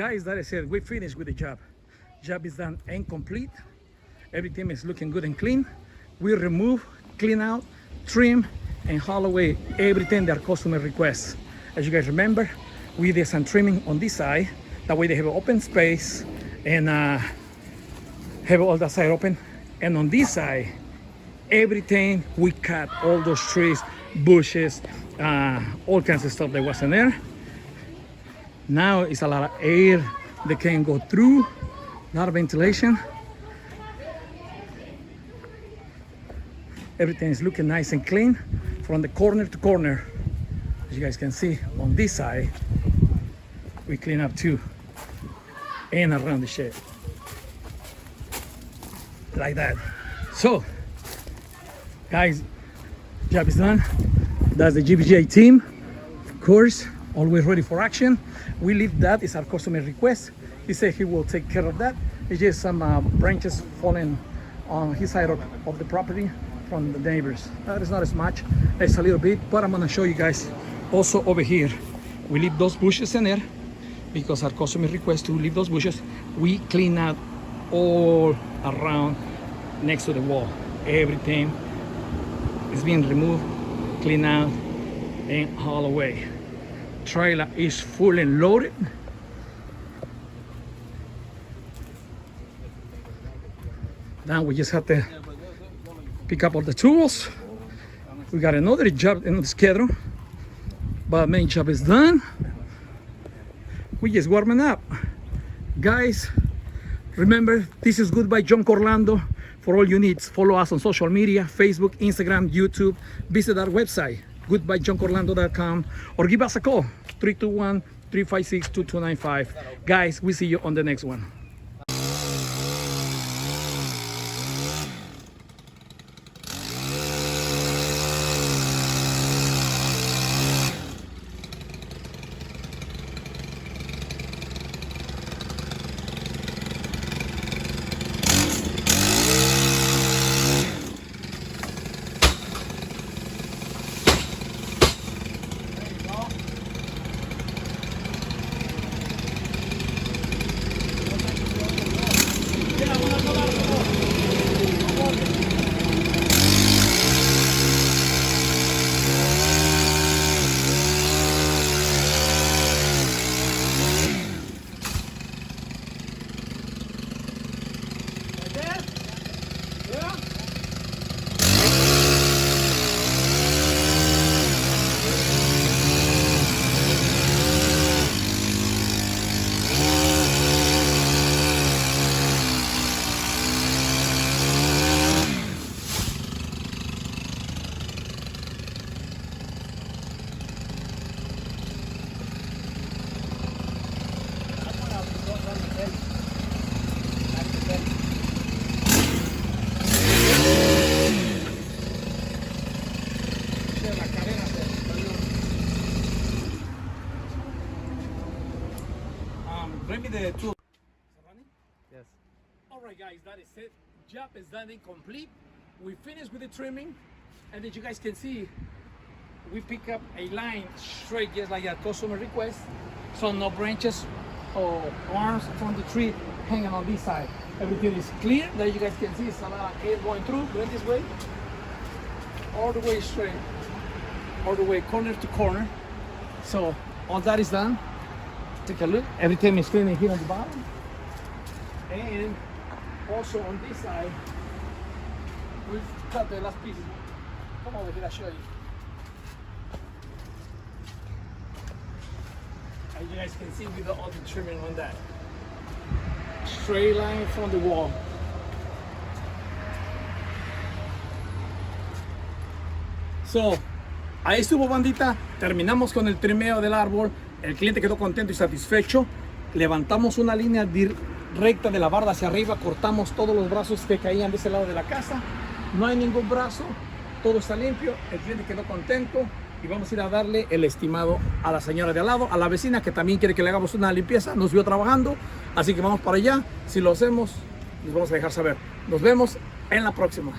guys, that is it. We finished with the job. Job is done and complete. Everything is looking good and clean. We remove, clean out, trim, and haul away everything that our customer requests. As you guys remember, we did some trimming on this side. That way they have an open space and have all that side open. And on this side, everything we cut, all those trees, bushes, all kinds of stuff that wasn't there. Now it's a lot of air that can go through, a lot of ventilation. Everything is looking nice and clean from the corner to corner. As you guys can see on this side, we clean up too, and around the shed, like that. So, guys, job is done. That's the GBGA team, of course, always ready for action. We leave that, it's our customer request. He said he will take care of that. It's just some branches falling on his side of the property from the neighbors. That is not as much, it's a little bit, but I'm gonna show you guys also over here. We leave those bushes in there because our customer requests to leave those bushes. We clean out all around next to the wall. Everything is being removed, clean out, and haul away. Trailer is full and loaded. Now we just have to pick up all the tools. We got another job in the schedule, but main job is done. We just warming up. Guys, remember, this is Goodbye Junk Orlando. For all your needs, follow us on social media, Facebook, Instagram, YouTube. Visit our website, goodbyejunkorlando.com, or give us a call, 321-356-2295. Guys, we see you on the next one. Bring me the tool. Yes. Alright guys, that is it. Job is done and complete. We finished with the trimming, and as you guys can see, we pick up a line straight just like a customer request. So no branches or arms from the tree hanging on this side. Everything is clear. There you guys can see it's a lot of air going through. Go this way. All the way straight. All the way corner to corner. So all that is done. Take a look. Everything is clean here on the bottom. And also on this side, we've cut the last piece. Come over here, I'll show you. As you guys can see, we got all the trimming on that. Straight line from the wall. So, ahí estuvo, bandita. Terminamos con el trimeo del árbol. El cliente quedó contento y satisfecho. Levantamos una línea recta de la barda hacia arriba. Cortamos todos los brazos que caían de ese lado de la casa. No hay ningún brazo. Todo está limpio. El cliente quedó contento. Y vamos a ir a darle el estimado a la señora de al lado, a la vecina que también quiere que le hagamos una limpieza. Nos vio trabajando. Así que vamos para allá. Si lo hacemos, les vamos a dejar saber. Nos vemos en la próxima.